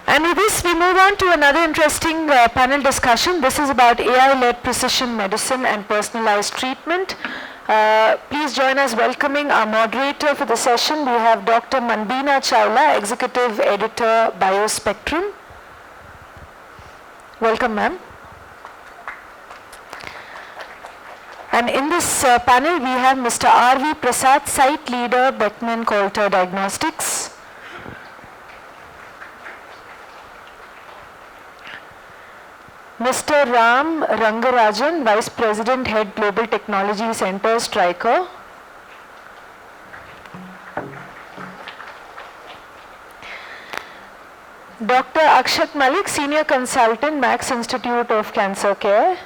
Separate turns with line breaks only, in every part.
And with this, we move on to another interesting panel discussion. This is about AI-led precision medicine and personalized treatment. Please join us welcoming our moderator for the session. We have Dr. Manbina Chawla, Executive Editor, BioSpectrum. Welcome, ma'am. And in this panel, we have Mr. R.V. Prasad, Site Leader, Beckman Coulter Diagnostics. Mr. Ram Rangarajan, Vice President, Head Global Technology Center, Stryker. Dr. Akshat Malik, Senior Consultant, Max Institute of Cancer Care.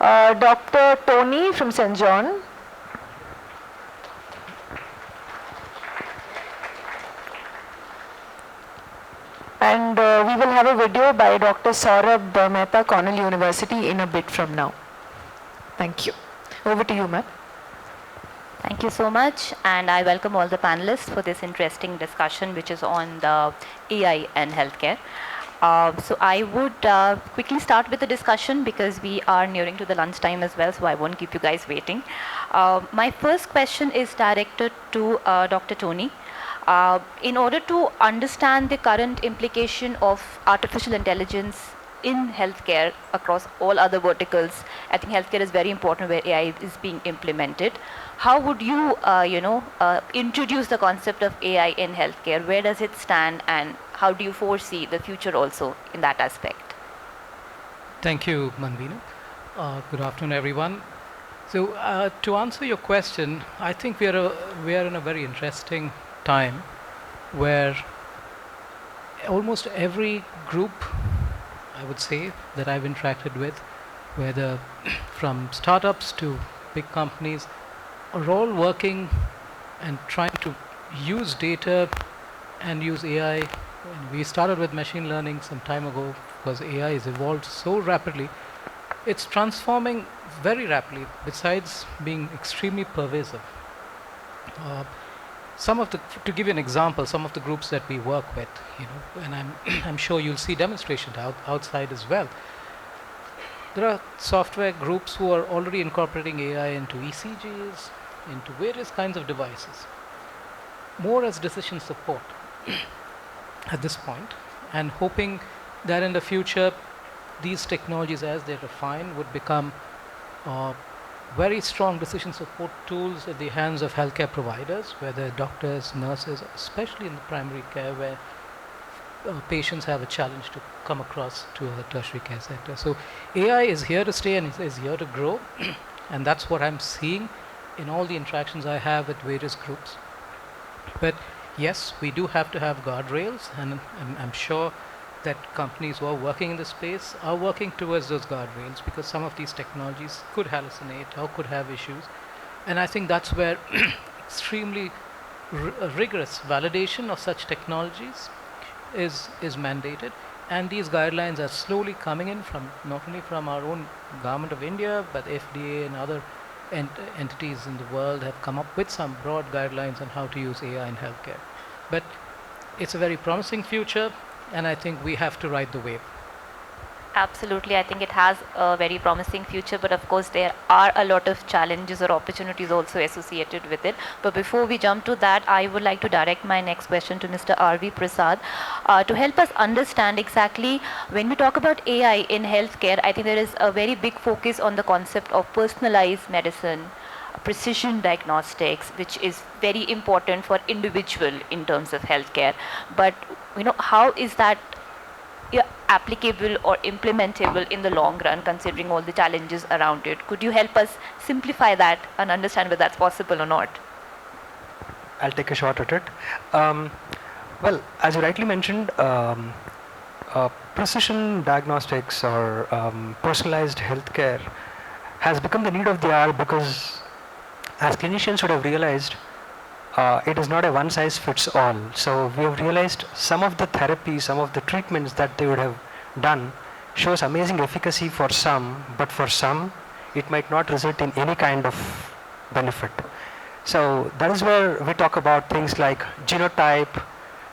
Dr. Tony from St. John. And we will have a video by Dr. Saurabh Mehta, Cornell University, in a bit from now. Thank you. Over to you, ma'am.
Thank you so much, and I welcome all the panelists for this interesting discussion, which is on the AI and healthcare. So I would quickly start with the discussion because we are nearing to the lunch time as well, so I won't keep you guys waiting. My first question is directed to Dr. Tony. In order to understand the current implication of artificial intelligence in healthcare across all other verticals, I think healthcare is very important where AI is being implemented. How would you, introduce the concept of AI in healthcare? Where does it stand, and how do you foresee the future also in that aspect?
Thank you, Manbina. Good afternoon, everyone. So, to answer your question, I think we are in a very interesting time where almost every group, I would say, that I've interacted with, whether from startups to big companies, are all working and trying to use data and use AI. And we started with machine learning some time ago because AI has evolved so rapidly. It's transforming very rapidly, besides being extremely pervasive. To give you an example, some of the groups that we work with, and I'm sure you'll see demonstrations outside as well. There are software groups who are already incorporating AI into ECGs, into various kinds of devices, more as decision support at this point, and hoping that in the future, these technologies, as they refine, would become very strong decision support tools in the hands of healthcare providers, whether doctors, nurses, especially in the primary care where patients have a challenge to come across to a tertiary care center. So AI is here to stay and is here to grow, and that's what I'm seeing in all the interactions I have with various groups. But yes, we do have to have guardrails, and I'm sure that companies who are working in the space are working towards those guardrails, because some of these technologies could hallucinate or could have issues. And I think that's where extremely rigorous validation of such technologies is mandated. And these guidelines are slowly coming in from not only from our own government of India, but FDA and other entities in the world have come up with some broad guidelines on how to use AI in healthcare. But it's a very promising future, and I think we have to ride the wave.
Absolutely, I think it has a very promising future, but of course there are a lot of challenges or opportunities also associated with it. But before we jump to that, I would like to direct my next question to Mr. R.V. Prasad to help us understand exactly when we talk about AI in healthcare. I think there is a very big focus on the concept of personalized medicine, precision diagnostics, which is very important for individual in terms of healthcare. But how is that applicable or implementable in the long run, considering all the challenges around it? Could you help us simplify that and understand whether that's possible or not?
I'll take a shot at it. Well, as you rightly mentioned, precision diagnostics or personalized healthcare has become the need of the hour, because as clinicians would have realized, it is not a one size fits all. So we have realized some of the therapies, some of the treatments that they would have done shows amazing efficacy for some, but for some it might not result in any kind of benefit. So that is where we talk about things like genotype,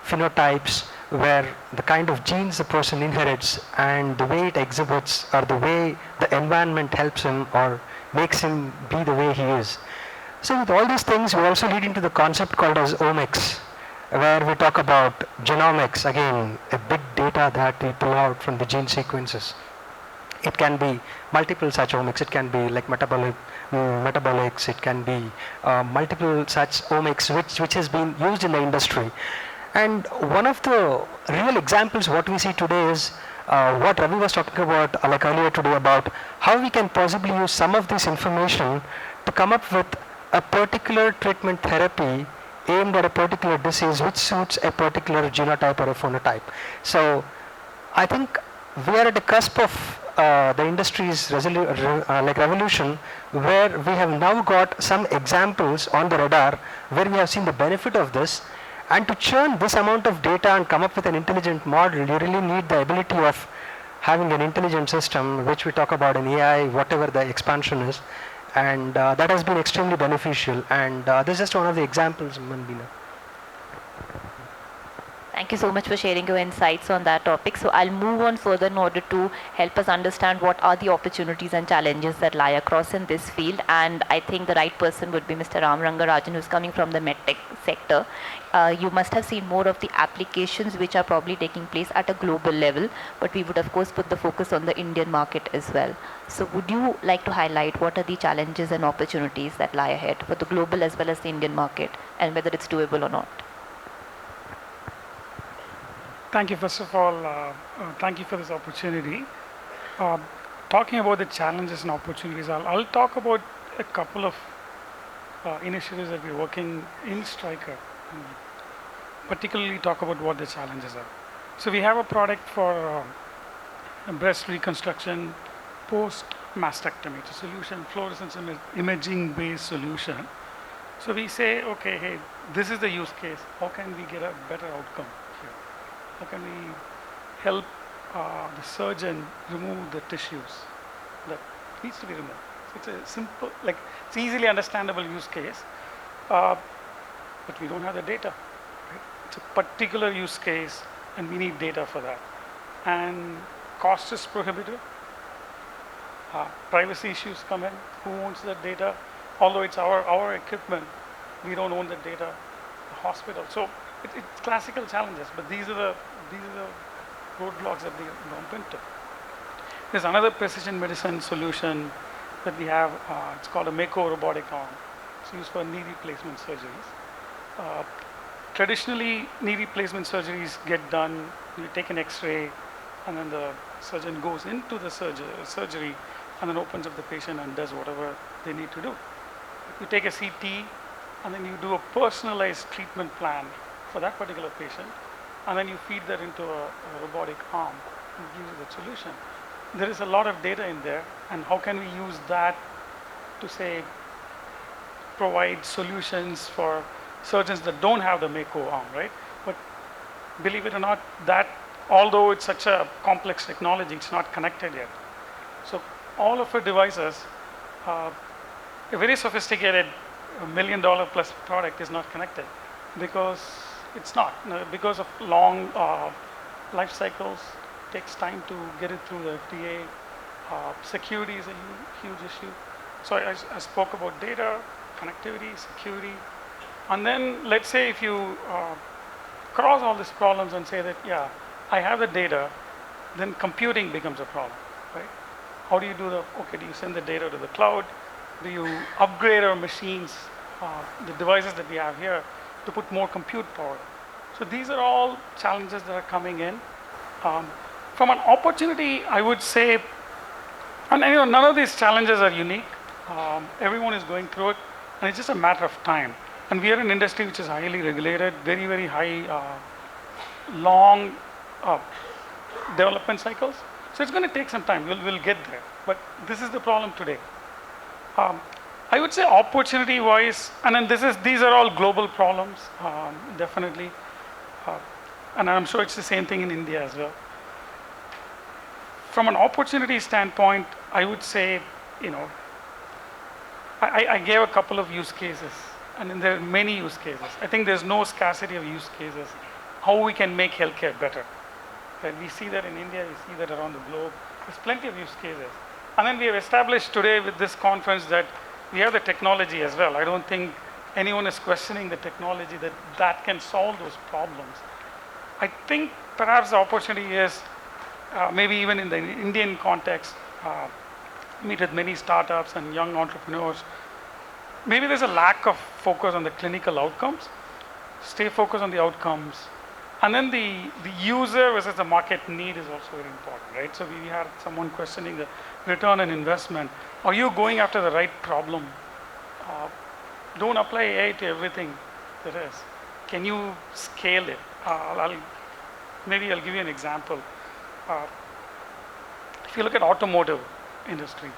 phenotypes, where the kind of genes the person inherits and the way it exhibits or the way the environment helps him or makes him be the way he is. So with all these things, we also lead into the concept called as omics, where we talk about genomics, again, a big data that we pull out from the gene sequences. It can be multiple such omics, it can be like metabolics, it can be multiple such omics which has been used in the industry. And one of the real examples what we see today is what Ravi was talking about like earlier today about how we can possibly use some of this information to come up with a particular treatment therapy aimed at a particular disease which suits a particular genotype or a phenotype. So I think we are at the cusp of the industry's revolution, where we have now got some examples on the radar where we have seen the benefit of this. And to churn this amount of data and come up with an intelligent model, you really need the ability of having an intelligent system, which we talk about in AI, whatever the expansion is. And that has been extremely beneficial. And this is just one of the examples, Manbina.
Thank you so much for sharing your insights on that topic. So I'll move on further in order to help us understand what are the opportunities and challenges that lie across in this field. And I think the right person would be Mr. Ram Rangarajan, who's coming from the medtech sector. You must have seen more of the applications which are probably taking place at a global level, but we would of course put the focus on the Indian market as well. So would you like to highlight what are the challenges and opportunities that lie ahead for the global as well as the Indian market, and whether it's doable or not?
Thank you. First of all, thank you for this opportunity. Talking about the challenges and opportunities, I'll talk about a couple of initiatives that we're working in Stryker, particularly talk about what the challenges are. So we have a product for breast reconstruction post mastectomy. It's a solution, fluorescence imaging based solution. So we say, okay, hey, this is the use case. How can we get a better outcome here? How can we help the surgeon remove the tissues that needs to be removed? So it's a simple, like it's easily understandable use case, but we don't have the data. Right? It's a particular use case, and we need data for that. And cost is prohibitive. Privacy issues come in. Who owns that data? Although it's our equipment, we don't own the data. The hospital. So it's classical challenges, but these are the roadblocks that we bump into. There's another precision medicine solution that we have. It's called a Mako robotic arm. It's used for knee replacement surgeries. Traditionally, knee replacement surgeries get done. You take an X-ray, and then the surgeon goes into the surgery, and then opens up the patient and does whatever they need to do. You take a CT, and then you do a personalized treatment plan for that particular patient, and then you feed that into a robotic arm and gives you the solution. There is a lot of data in there, and how can we use that to say provide solutions for surgeons that don't have the Mako arm, right? But believe it or not, that although it's such a complex technology, it's not connected yet. So all of our devices, a very sophisticated $1 million plus product is not connected because it's not. Because of long life cycles, takes time to get it through the FDA. Security is a huge issue. So I spoke about data, connectivity, security. And then let's say if you cross all these problems and say that, yeah, I have the data, then computing becomes a problem, right? How do you do do you send the data to the cloud? Do you upgrade our machines, the devices that we have here, to put more compute power? So these are all challenges that are coming in. From an opportunity, I would say, and none of these challenges are unique. Everyone is going through it, and it's just a matter of time. And we are an industry which is highly regulated, very, very high, long development cycles. So it's going to take some time. We'll get there. But this is the problem today. I would say opportunity-wise, and then these are all global problems, definitely. And I'm sure it's the same thing in India as well. From an opportunity standpoint, I would say, I gave a couple of use cases And then there are many use cases. I think there's no scarcity of use cases. How we can make healthcare better. Right? We see that in India, we see that around the globe. There's plenty of use cases. And then we have established today with this conference that we have the technology as well. I don't think anyone is questioning the technology that can solve those problems. I think perhaps the opportunity is, maybe even in the Indian context, meet with many startups and young entrepreneurs. Maybe there's a lack of focus on the clinical outcomes. Stay focused on the outcomes. And then the user versus the market need is also very important, right? So we had someone questioning the return on investment. Are you going after the right problem? Don't apply AI to everything there is. Can you scale it? Maybe I'll give you an example. If you look at automotive industry,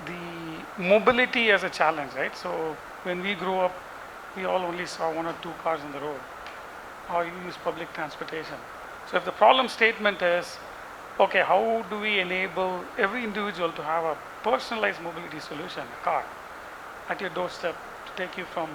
the mobility as a challenge, right? So when we grew up, we all only saw 1 or 2 cars on the road, or you use public transportation. So if the problem statement is, okay, how do we enable every individual to have a personalized mobility solution, a car, at your doorstep to take you from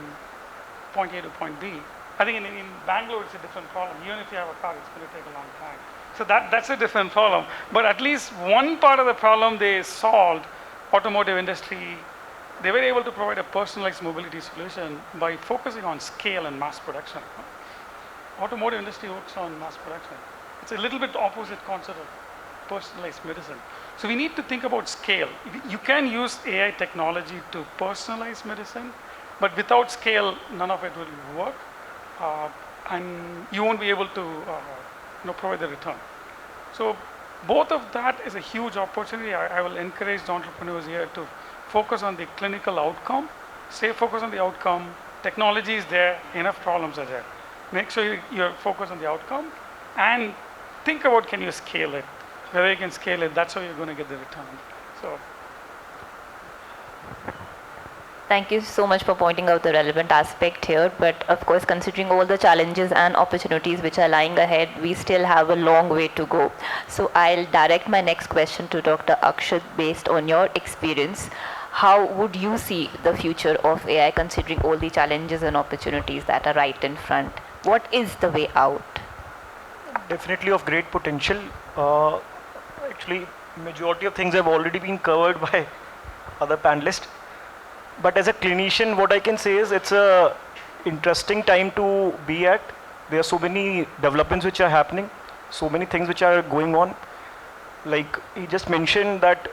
point A to point B? I think in Bangalore it's a different problem. Even if you have a car, it's going to take a long time. So that's a different problem. But at least one part of the problem they solved, automotive industry, they were able to provide a personalized mobility solution by focusing on scale and mass production. Automotive industry works on mass production. It's a little bit opposite concept of personalized medicine. So we need to think about scale. You can use AI technology to personalize medicine, but without scale, none of it will work. And you won't be able to provide the return. So both of that is a huge opportunity. I will encourage the entrepreneurs here to focus on the clinical outcome, stay focused on the outcome. Technology is there, enough problems are there. Make sure you're focused on the outcome and think about, can you scale it? Whether you can scale it, that's how you're going to get the return. So.
Thank you so much for pointing out the relevant aspect here. But of course, considering all the challenges and opportunities which are lying ahead, we still have a long way to go. So I'll direct my next question to Dr. Akshat based on your experience. How would you see the future of AI considering all the challenges and opportunities that are right in front? What is the way out?
Definitely of great potential. Actually, majority of things have already been covered by other panelists. But as a clinician, what I can say is it's a interesting time to be at. There are so many developments which are happening, so many things which are going on. Like he just mentioned that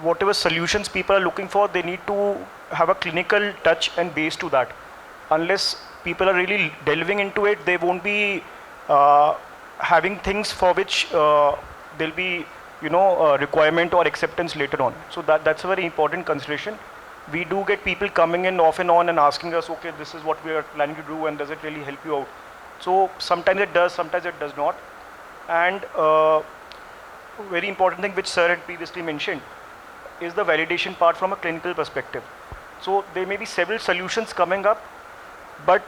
whatever solutions people are looking for, they need to have a clinical touch and base to that. Unless people are really delving into it, they won't be having things for which there'll be requirement or acceptance later on. So that's a very important consideration. We do get people coming in off and on and asking us, okay, this is what we are planning to do, and does it really help you out? So sometimes it does, sometimes it does not. And very important thing which sir had previously mentioned is the validation part from a clinical perspective. So there may be several solutions coming up, but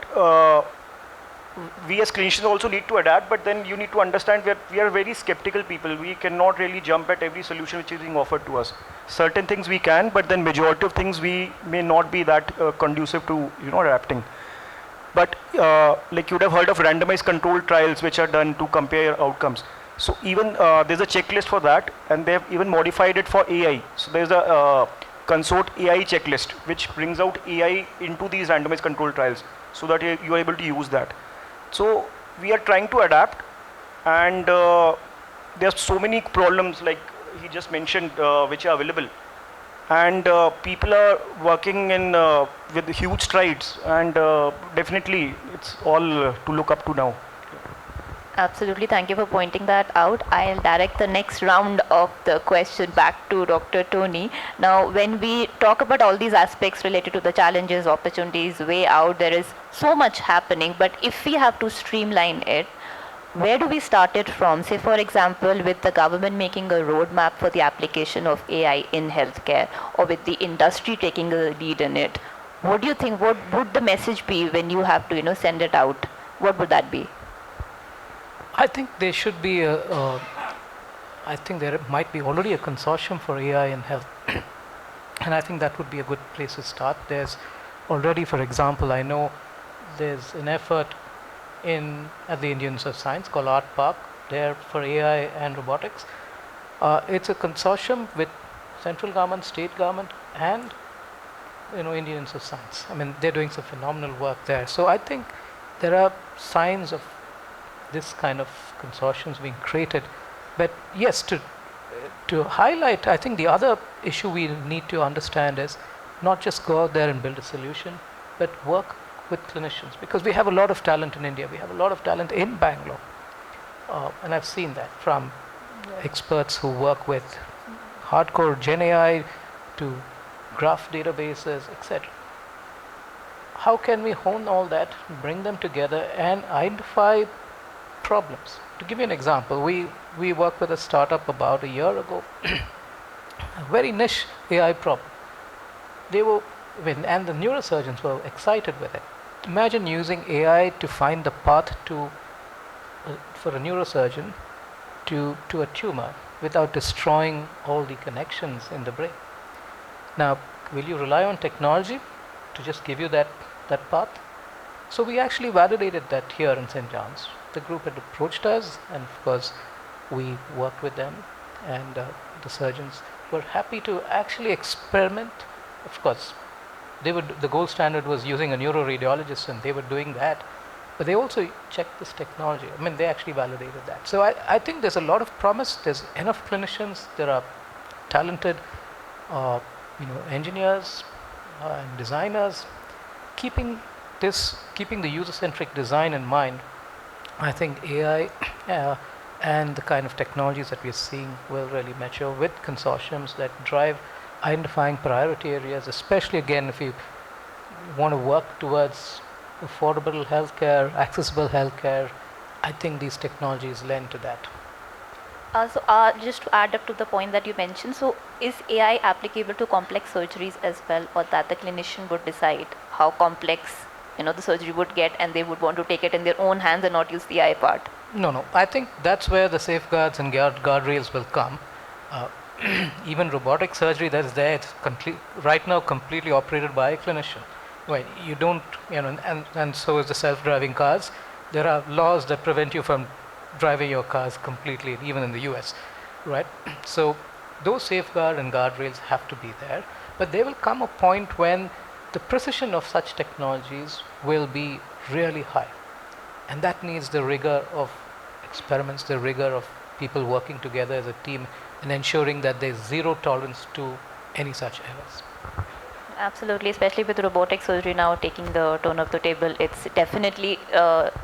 we as clinicians also need to adapt, but then you need to understand we are very skeptical people. We cannot really jump at every solution which is being offered to us. Certain things we can, but then majority of things we may not be that conducive to adapting. But like you would have heard of randomized controlled trials which are done to compare outcomes. So even there's a checklist for that, and they have even modified it for AI. So there's a Consort AI checklist which brings out AI into these randomized controlled trials so that you are able to use that. So we are trying to adapt, and there are so many problems like he just mentioned which are available, and people are working in with huge strides, and definitely it's all to look up to now.
Absolutely, thank you for pointing that out. I'll direct the next round of the question back to Dr. Tony. Now, when we talk about all these aspects related to the challenges, opportunities, way out, there is so much happening, but if we have to streamline it, where do we start it from? Say, for example, with the government making a roadmap for the application of AI in healthcare, or with the industry taking a lead in it. What do you think, what would the message be when you have to, send it out? What would that be?
I think there should be I think there might be already a consortium for AI in health. And I think that would be a good place to start. There's already, for example, I know there's an effort at the Indian Institute of Science called Art Park there for AI and robotics. It's a consortium with central government, state government, and Indian Institute of Science. I mean, they're doing some phenomenal work there. So I think there are signs of this kind of consortiums being created. But yes, to highlight, I think the other issue we need to understand is not just go out there and build a solution, but work with clinicians, because we have a lot of talent in India. We have a lot of talent in Bangalore. And I've seen that from experts who work with hardcore Gen AI to graph databases, etc. How can we hone all that, bring them together, and identify problems? To give you an example, we worked with a startup about a year ago, a very niche AI problem. And the neurosurgeons were excited with it. Imagine using AI to find the path for a neurosurgeon to a tumor without destroying all the connections in the brain. Now, will you rely on technology to just give you that path? So we actually validated that here in St. John's. The group had approached us, and of course we worked with them, and the surgeons were happy to actually experiment. Of course, the gold standard was using a neuroradiologist, and they were doing that, but they also checked this technology. I mean, they actually validated that. So I think there's a lot of promise. There's enough clinicians. There are talented engineers and designers. Keeping the user-centric design in mind, I think AI and the kind of technologies that we're seeing will really mature with consortiums that drive identifying priority areas, especially again if you want to work towards affordable healthcare, accessible healthcare. I think these technologies lend to that.
Just to add up to the point that you mentioned, so is AI applicable to complex surgeries as well, or that the clinician would decide how complex the surgery would get, and they would want to take it in their own hands and not use the AI part?
No. I think that's where the safeguards and guardrails will come. Even robotic surgery that's there, it's right now completely operated by a clinician. Right? You don't, and so is the self-driving cars. There are laws that prevent you from driving your cars completely, even in the US, right? So those safeguard and guardrails have to be there, but there will come a point when the precision of such technologies will be really high, and that needs the rigor of experiments, the rigor of people working together as a team and ensuring that there's zero tolerance to any such errors.
Absolutely, especially with robotic surgery now taking the turn of the table, it's definitely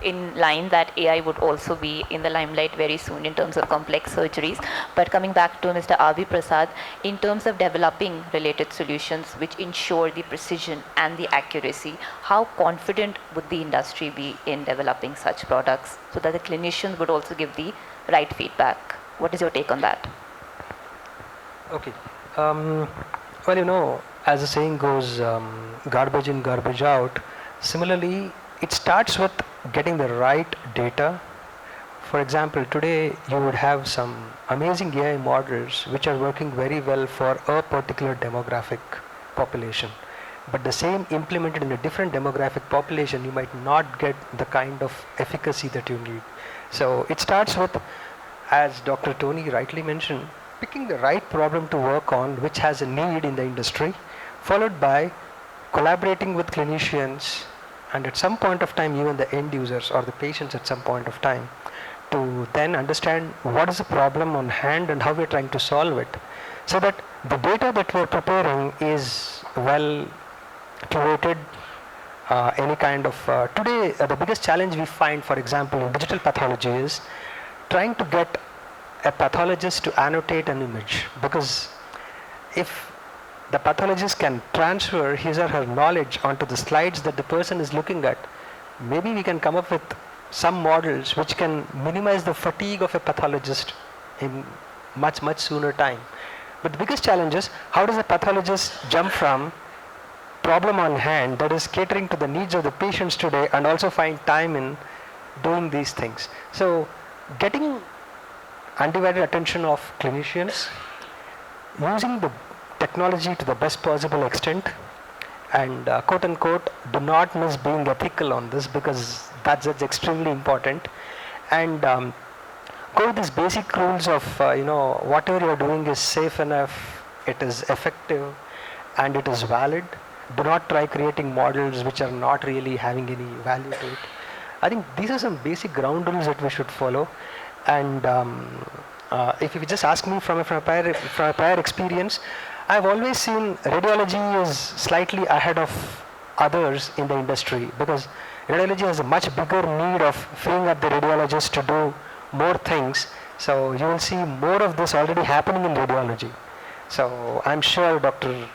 in line that AI would also be in the limelight very soon in terms of complex surgeries. But coming back to Mr. R.V. Prasad, in terms of developing related solutions which ensure the precision and the accuracy, how confident would the industry be in developing such products so that the clinicians would also give the right feedback? What is your take on that?
Okay. Well, as the saying goes, garbage in, garbage out. Similarly, it starts with getting the right data. For example, today you would have some amazing AI models which are working very well for a particular demographic population. But the same implemented in a different demographic population, you might not get the kind of efficacy that you need. So it starts with, as Dr. Tony rightly mentioned, picking the right problem to work on which has a need in the industry, followed by collaborating with clinicians and at some point of time even the end users or the patients at some point of time to then understand what is the problem on hand and how we're trying to solve it, so that the data that we're preparing is well curated. Any kind of today the biggest challenge we find, for example, in digital pathology is trying to get a pathologist to annotate an image, because if the pathologist can transfer his or her knowledge onto the slides that the person is looking at, maybe we can come up with some models which can minimize the fatigue of a pathologist in much sooner time. But the biggest challenge is, how does a pathologist jump from problem on hand that is catering to the needs of the patients today and also find time in doing these things? So getting undivided attention of clinicians, using the technology to the best possible extent, And quote unquote, do not miss being ethical on this, because that's extremely important. And go with these basic rules of, whatever you're doing is safe enough, it is effective, and it is valid. Do not try creating models which are not really having any value to it. I think these are some basic ground rules that we should follow. And if you just ask me from a prior experience, I've always seen radiology is slightly ahead of others in the industry, because radiology has a much bigger need of freeing up the radiologists to do more things. So you will see more of this already happening in radiology. So I'm sure Dr.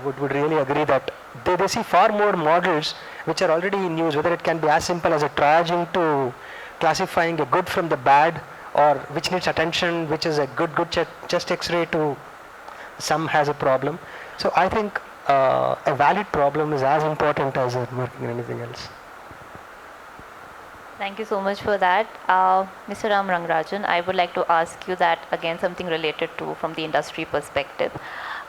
Would really agree that they see far more models which are already in use, whether it can be as simple as a triaging to classifying a good from the bad, or which needs attention, which is a good chest x-ray, to some has a problem. So I think a valid problem is as important as working in anything else.
Thank you so much for that. Mr. Ram Rangarajan, I would like to ask you that again, something related to from the industry perspective.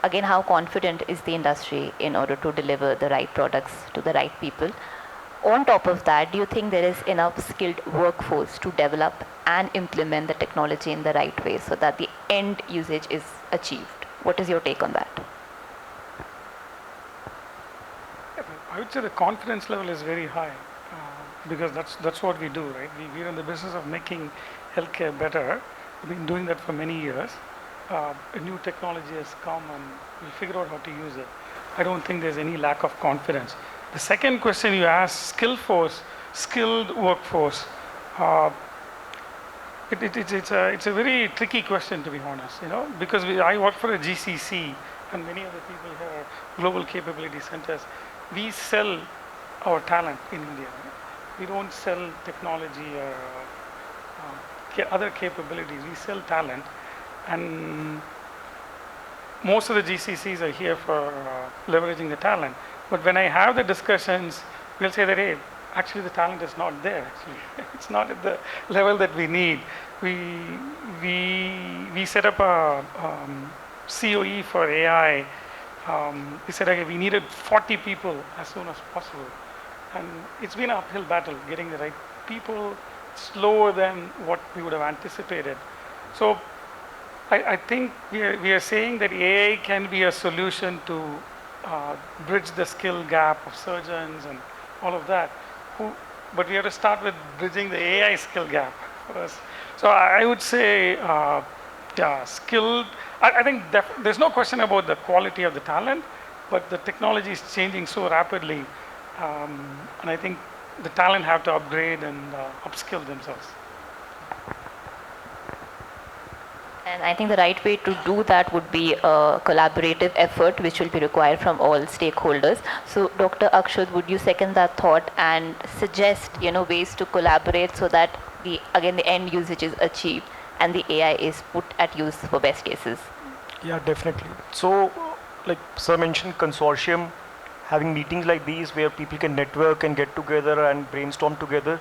Again, how confident is the industry in order to deliver the right products to the right people? On top of that, do you think there is enough skilled workforce to develop and implement the technology in the right way so that the end usage is achieved? What is your take on that?
I would say the confidence level is very high, because that's what we do, right? We're in the business of making healthcare better. We've been doing that for many years. A new technology has come and we'll figure out how to use it. I don't think there's any lack of confidence. The second question you asked, skilled workforce. It's a very tricky question, to be honest, because I work for a GCC and many other people here are global capability centers. We sell our talent in India. Right? We don't sell technology or other capabilities. We sell talent. And most of the GCCs are here for leveraging the talent. But when I have the discussions, we'll say that, hey, actually the talent is not there. Actually, it's not at the level that we need. We set up a COE for AI. We said, okay, we needed 40 people as soon as possible. And it's been an uphill battle getting the right people, slower than what we would have anticipated. So I think we are saying that AI can be a solution to bridge the skill gap of surgeons and all of that. But we have to start with bridging the AI skill gap first. So I would say, skilled. I think there's no question about the quality of the talent, but the technology is changing so rapidly, and I think the talent have to upgrade and upskill themselves.
And I think the right way to do that would be a collaborative effort which will be required from all stakeholders. So Dr. Akshat, would you second that thought and suggest ways to collaborate so that the end usage is achieved and the AI is put at use for best cases?
Yeah, definitely. So like Sir mentioned, consortium, having meetings like these where people can network and get together and brainstorm together.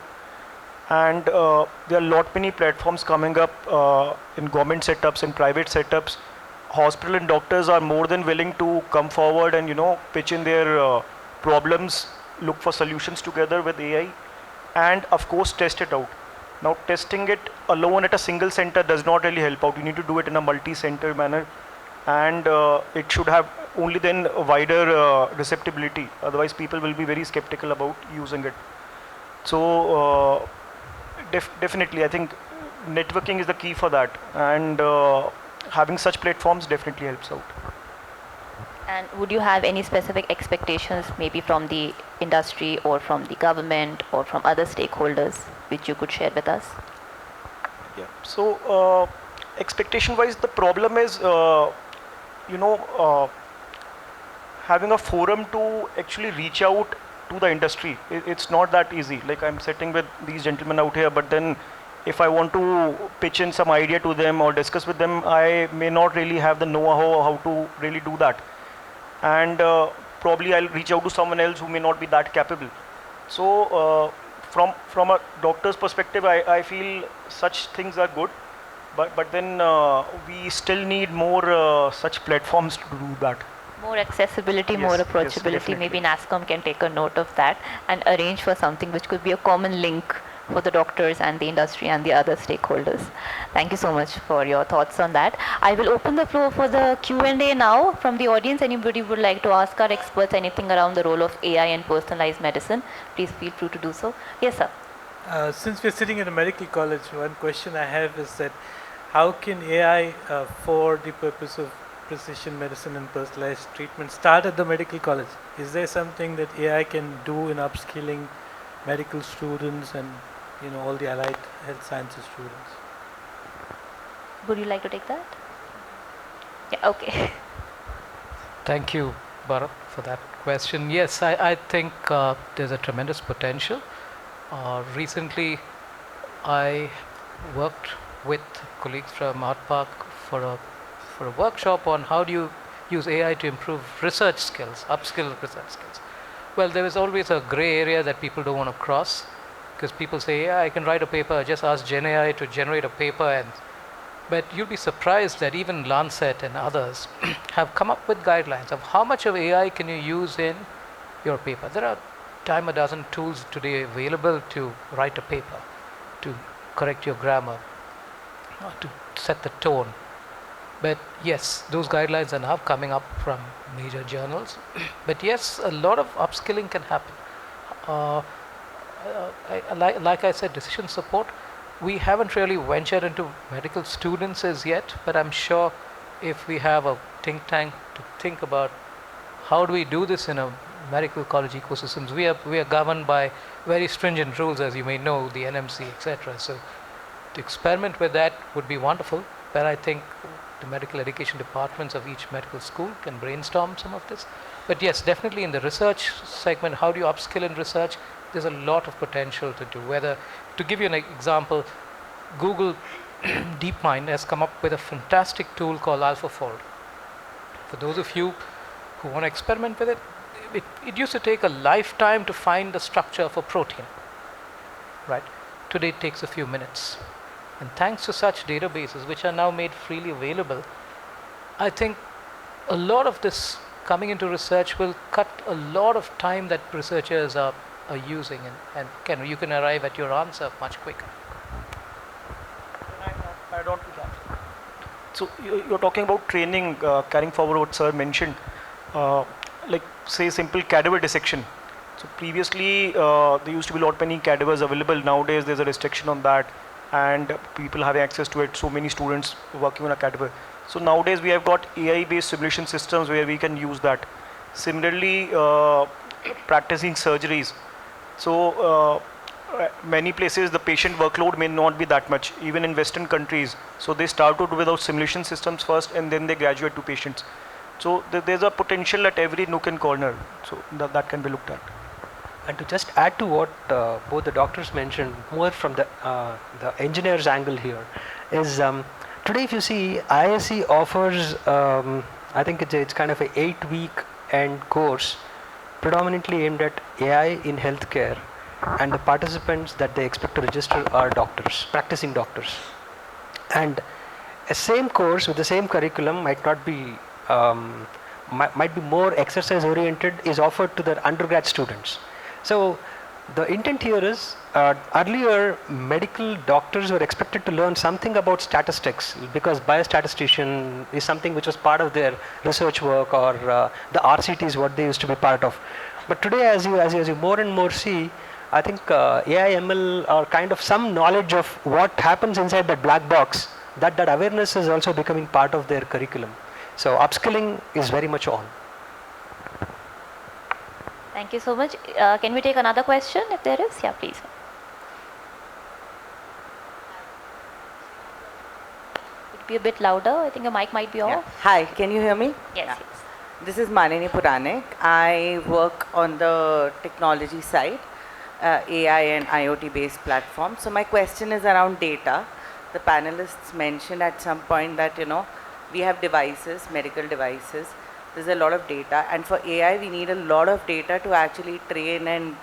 And there are a lot many platforms coming up in government setups and private setups. Hospital and doctors are more than willing to come forward and pitch in their problems, look for solutions together with AI, and of course test it out. Now testing it alone at a single center does not really help out. You need to do it in a multi-center manner, and it should have only then a wider receptibility. Otherwise people will be very skeptical about using it. So definitely, I think networking is the key for that, and having such platforms definitely helps out.
And would you have any specific expectations, maybe from the industry or from the government or from other stakeholders, which you could share with us?
Yeah. So expectation-wise, the problem is, having a forum to actually reach out to the industry. It's not that easy. Like I'm sitting with these gentlemen out here, but then if I want to pitch in some idea to them or discuss with them, I may not really have the know-how how to really do that. And probably I'll reach out to someone else who may not be that capable. So from a doctor's perspective, I feel such things are good, but then we still need more such platforms to do that.
More accessibility,
Yes,
more
yes,
approachability. Maybe
definitely.
NASCOM can take a note of that and arrange for something which could be a common link for the doctors and the industry and the other stakeholders. Thank you so much for your thoughts on that. I will open the floor for the Q&A now from the audience. Anybody would like to ask our experts anything around the role of AI and personalized medicine, please feel free to do so. Yes, sir.
Since we're sitting in a medical college, one question I have is that how can AI for the purpose of precision medicine and personalized treatment start at the medical college? Is there something that AI can do in upskilling medical students and all the allied health sciences students?
Would you like to take that? Yeah, okay.
Thank you, Bharat, for that question. Yes, I think there's a tremendous potential. Recently, I worked with colleagues from Art Park for a workshop on how do you use AI to improve research skills, upskill research skills. Well, there is always a gray area that people don't want to cross, because people say, yeah, I can write a paper, just ask Gen AI to generate a paper, but you'll be surprised that even Lancet and others have come up with guidelines of how much of AI can you use in your paper. There are dime a dozen tools today available to write a paper, to correct your grammar, to set the tone. But yes, those guidelines are now coming up from major journals. But yes, a lot of upskilling can happen. Like I said, decision support, we haven't really ventured into medical students as yet, but I'm sure if we have a think tank to think about how do we do this in a medical college ecosystems, we are governed by very stringent rules, as you may know, the NMC, etc. So to experiment with that would be wonderful, but I think the medical education departments of each medical school can brainstorm some of this. But yes, definitely in the research segment, how do you upskill in research? There's a lot of potential to do. Whether, to give you an example, Google DeepMind has come up with a fantastic tool called AlphaFold. For those of you who want to experiment with it, it used to take a lifetime to find the structure of a protein, right? Today it takes a few minutes. And thanks to such databases, which are now made freely available, I think a lot of this coming into research will cut a lot of time that researchers are using, and you can arrive at your answer much quicker.
Can I add on to that? So you're talking about training, carrying forward what sir mentioned, like say simple cadaver dissection. So previously there used to be a lot many cadavers available. Nowadays there's a restriction on that, and people having access to it. So many students working on a cadaver. So nowadays we have got AI-based simulation systems where we can use that. Similarly, practicing surgeries. So many places the patient workload may not be that much, even in Western countries. So they started without simulation systems first, and then they graduate to patients. So there's a potential at every nook and corner. So that can be looked at.
And to just add to what both the doctors mentioned, more from the engineer's angle here, is today if you see ISC offers, I think it's kind of a 8-week end course, predominantly aimed at AI in healthcare, and the participants that they expect to register are doctors, practicing doctors. And a same course with the same curriculum might not be, might be more exercise oriented, is offered to the undergrad students. So the intent here is, earlier medical doctors were expected to learn something about statistics, because biostatistician is something which was part of their research work, or the RCT is what they used to be part of. But today, as you more and more see, I think AI ML are kind of some knowledge of what happens inside that black box, that awareness is also becoming part of their curriculum. So upskilling is very much on.
Thank you so much. Can we take another question if there is? Yeah, please. Could be a bit louder. I think your mic might be off.
Yeah. Hi, can you hear me?
Yes,
Yeah.
yes.
This is Manini Puranik. I work on the technology side, AI and IoT based platform. So my question is around data. The panelists mentioned at some point that, we have devices, medical devices. There's a lot of data, and for AI we need a lot of data to actually train and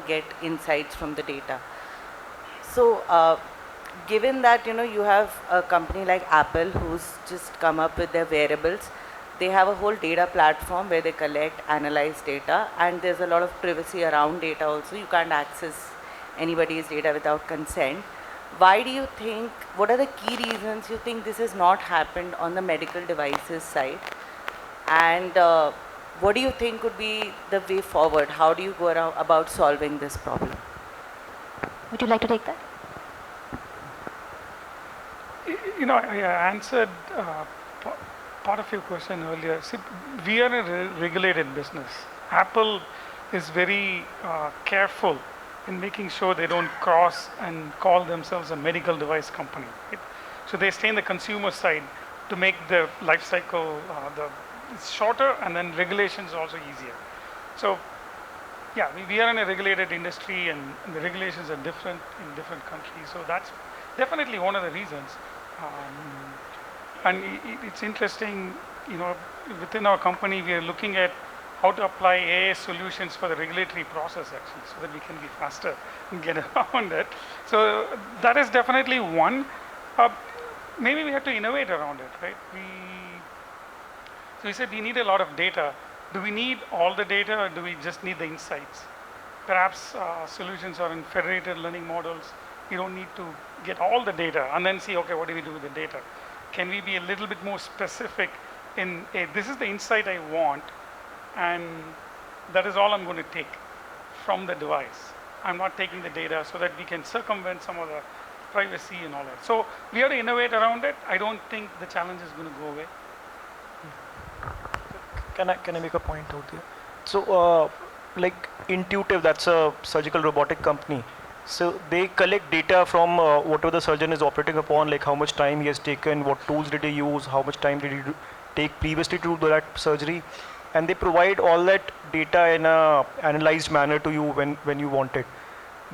get insights from the data. So given that you have a company like Apple who's just come up with their wearables, they have a whole data platform where they collect, analyze data, and there's a lot of privacy around data also. You can't access anybody's data without consent. Why do you think, what are the key reasons you think this has not happened on the medical devices side? And what do you think would be the way forward? How do you go about solving this problem?
Would you like to take that?
You know, I answered part of your question earlier. See, we are a regulated business. Apple is very careful in making sure they don't cross and call themselves a medical device company. Right? So they stay in the consumer side to make the life cycle it's shorter, and then regulations also easier. So yeah, we are in a regulated industry, and the regulations are different in different countries. So that's definitely one of the reasons. And it's interesting, you know, within our company, we are looking at how to apply AI solutions for the regulatory process actually, so that we can be faster and get around it. So that is definitely one. Maybe we have to innovate around it, right? So we said we need a lot of data. Do we need all the data, or do we just need the insights? Perhaps solutions are in federated learning models. You don't need to get all the data and then see, okay, what do we do with the data? Can we be a little bit more specific in, hey, this is the insight I want, and that is all I'm going to take from the device. I'm not taking the data, so that we can circumvent some of the privacy and all that. So we have to innovate around it. I don't think the challenge is going to go away.
Can I make a point out here? So like Intuitive, that's a surgical robotic company. So they collect data from whatever the surgeon is operating upon, like how much time he has taken, what tools did he use, how much time did he take previously to do that surgery, and they provide all that data in a analyzed manner to you when you want it.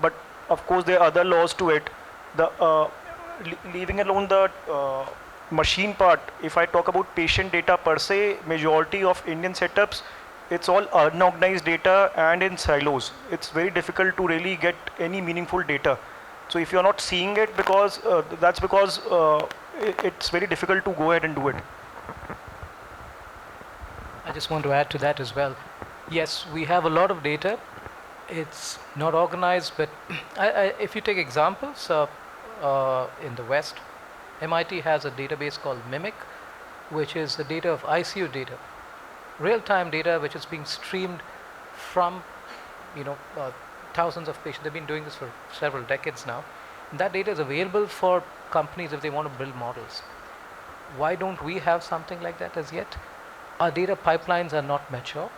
But of course there are other laws to it. The leaving alone the machine part, if I talk about patient data per se, majority of Indian setups, it's all unorganized data and in silos. It's very difficult to really get any meaningful data. So if you're not seeing it, because that's because it's very difficult to go ahead and do it.
I just want to add to that as well. Yes, we have a lot of data. It's not organized, but if you take examples in the West, MIT has a database called Mimic, which is the data of ICU data, real-time data which is being streamed from, thousands of patients. They've been doing this for several decades now. And that data is available for companies if they want to build models. Why don't we have something like that as yet? Our data pipelines are not mature.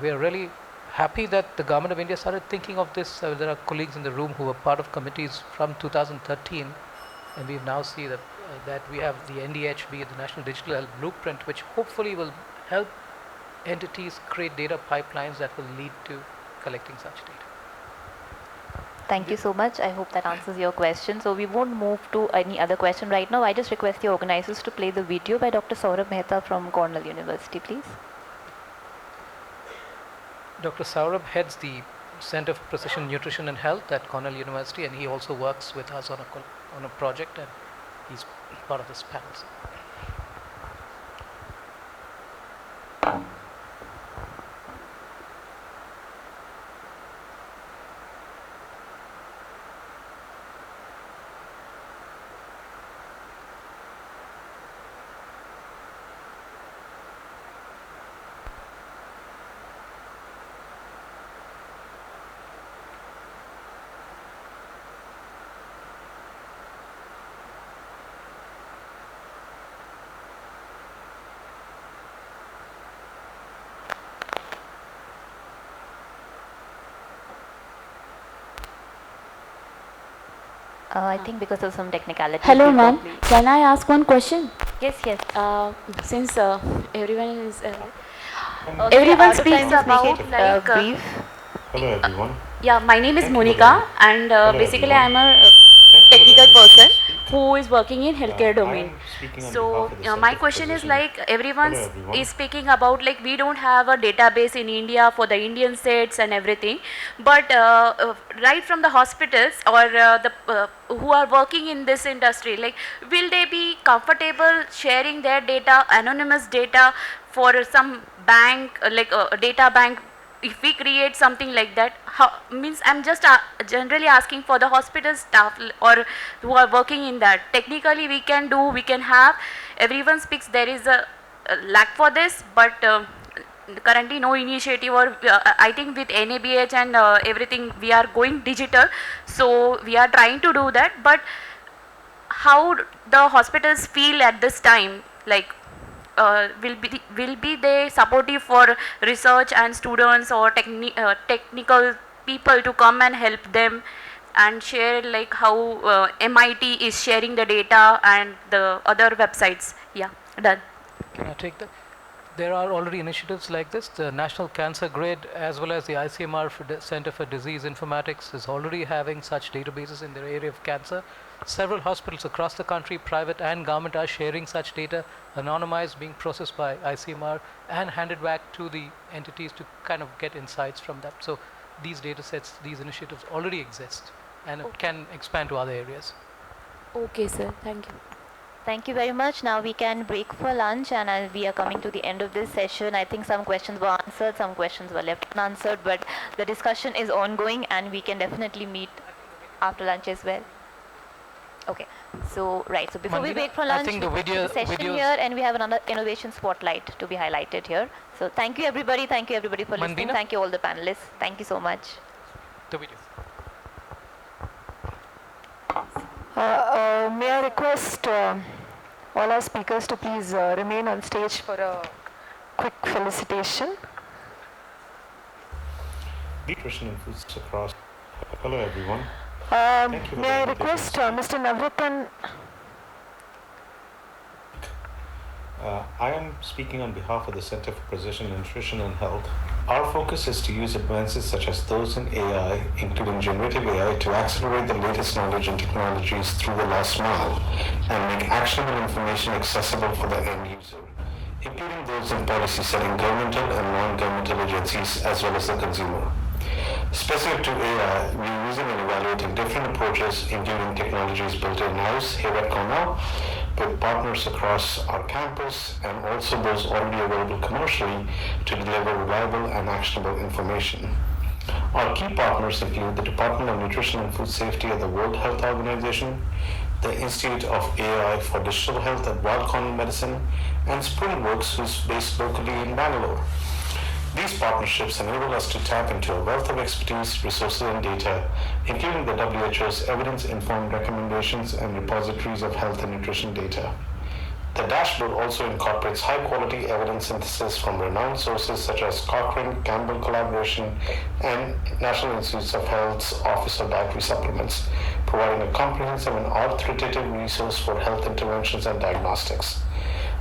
We are really happy that the government of India started thinking of this. There are colleagues in the room who were part of committees from 2013, and we now see that we have the NDHB, the National Digital Health Blueprint, which hopefully will help entities create data pipelines that will lead to collecting such data.
Thank you so much. I hope that answers your question. So we won't move to any other question right now. I just request the organizers to play the video by Dr. Saurabh Mehta from Cornell University, please.
Dr. Saurabh heads the Center for Precision Nutrition and Health at Cornell University, and he also works with us on a project, and he's part of this panel.
I think because of some technicality.
Hello ma'am, can I ask one question?
Yes, yes.
Since everyone is
Okay,
everyone
out of time,
speaks
just make
about
it,
like
brief.
Hello everyone.
yeah, my name is
Thank you
Monica,
for
and basically
everyone.
I'm a
Thank you for
technical
letting me
person
speak.
who is working in healthcare
I
domain.
am speaking on
So
behalf of the Center
my
for
question is
Precision.
like everyone
Hello everyone.
is speaking about like we don't have a database in India for the Indian sets and everything, but right from the hospitals or who are working in this industry, like will they be comfortable sharing their data, anonymous data for some bank, like a data bank, if we create something like that, how, means I'm just generally asking for the hospital staff or who are working in that. Technically we can do, we can have, everyone speaks, there is a lack for this, but currently no initiative, or I think with NABH and everything we are going digital, so we are trying to do that. But how the hospitals feel at this time, like will be they supportive for research and students or technical people to come and help them and share, like how MIT is sharing the data and the other websites? Yeah, done.
Can I take that? There are already initiatives like this. The National Cancer Grid as well as the ICMR Center for Disease Informatics is already having such databases in their area of cancer. Several hospitals across the country, private and government, are sharing such data, anonymized, being processed by ICMR and handed back to the entities to kind of get insights from that. So these data sets, these initiatives already exist, and it can expand to other areas.
Okay, sir. Thank you.
Thank you very much. Now we can break for lunch, and we are coming to the end of this session. I think some questions were answered, some questions were left unanswered, but the discussion is ongoing and we can definitely meet after lunch as well. Okay, so right, so before we
Mandina,
break for
I
lunch,
think the
we
video-
the session
videos-
here, and we have another innovation spotlight to be highlighted here. So thank you everybody for listening.
Mandina?
Thank you all the panelists. Thank you so much.
The video.
May I request all our speakers to please remain on stage for a quick felicitation.
Nutrition and foods across. Hello, everyone. Thank you for
May I
the
request
invitation.
Mr. Navrathan?
I am speaking on behalf of the Center for Precision Nutrition and Health. Our focus is to use advances such as those in AI, including generative AI, to accelerate the latest knowledge and technologies through the last mile and make actionable information accessible for the end user, including those in policy setting, governmental and non-governmental agencies, as well as the consumer. Specific to AI, we are using and evaluating different approaches, including technologies built in-house here at Cornell, with partners across our campus, and also those already available commercially to deliver reliable and actionable information. Our key partners include the Department of Nutrition and Food Safety at the World Health Organization, the Institute of AI for Digital Health at Weill Cornell Medicine, and SpringWorks, who's based locally in Bangalore. These partnerships enable us to tap into a wealth of expertise, resources, and data, including the WHO's evidence-informed recommendations and repositories of health and nutrition data. The dashboard also incorporates high-quality evidence synthesis from renowned sources such as Cochrane, Campbell Collaboration, and National Institutes of Health's Office of Dietary Supplements, providing a comprehensive and authoritative resource for health interventions and diagnostics.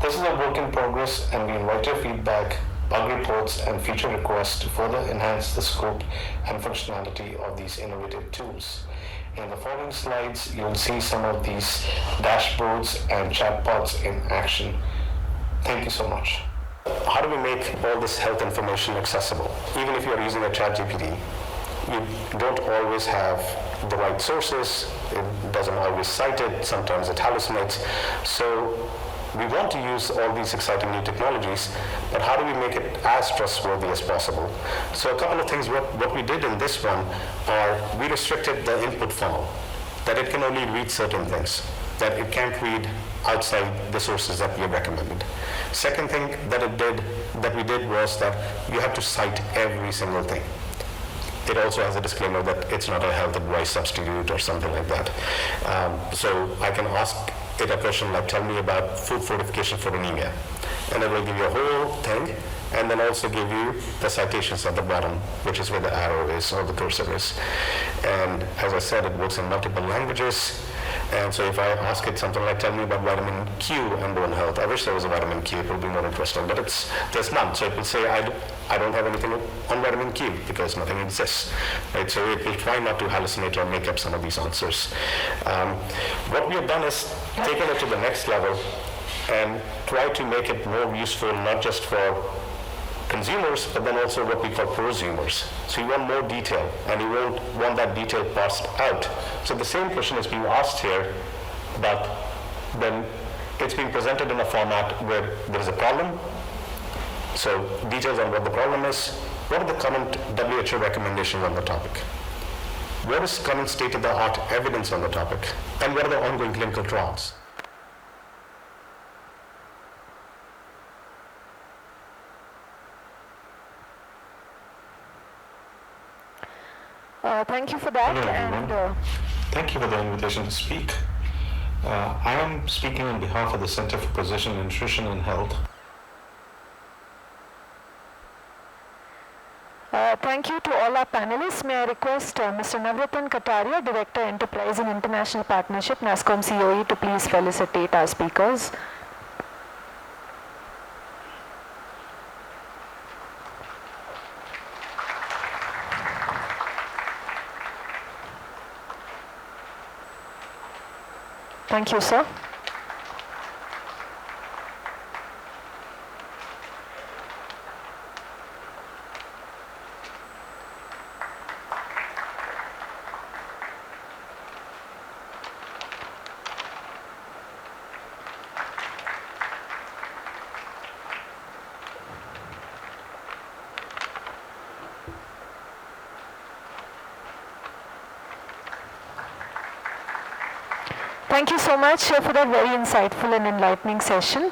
This is a work in progress, and we invite your feedback, bug reports, and feature requests to further enhance the scope and functionality of these innovative tools. In the following slides, you'll see some of these dashboards and chatbots in action. Thank you so much. How do we make all this health information accessible? Even if you're using a ChatGPT, you don't always have the right sources. It doesn't always cite it. Sometimes it hallucinates. So we want to use all these exciting new technologies, but how do we make it as trustworthy as possible? So a couple of things, what we did in this one are we restricted the input funnel, that it can only read certain things, that it can't read outside the sources that we have recommended. Second thing that we did was that you have to cite every single thing. It also has a disclaimer that it's not a health advice substitute or something like that. So I can ask it a question like, tell me about food fortification for anemia. And it will give you a whole thing, and then also give you the citations at the bottom, which is where the arrow is or the cursor is. And as I said, it works in multiple languages. And so if I ask it something like, tell me about vitamin Q and bone health, I wish there was a vitamin Q, it would be more interesting, but there's none. So it will say, I don't have anything on vitamin Q because nothing exists, right? So it will try not to hallucinate or make up some of these answers. What we have done is taken it to the next level and try to make it more useful, not just for consumers, but then also what we call prosumers. So you want more detail, and you won't want that detail parsed out. So the same question is being asked here, but then it's being presented in a format where there is a problem, So details on what the problem is, what are the current WHO recommendations on the topic, what is current state-of-the-art evidence on the topic, and what are the ongoing clinical trials.
Thank you for that.
Hello, everyone.
And
Thank you for the invitation to speak. I am speaking on behalf of the Center for Precision Nutrition and Health.
thank you to all our panelists. May I request Mr. Navratan Kataria, Director Enterprise and International Partnership, NASSCOM COE, to please felicitate our speakers. Thank you, sir. Thank you so much for that very insightful and enlightening session.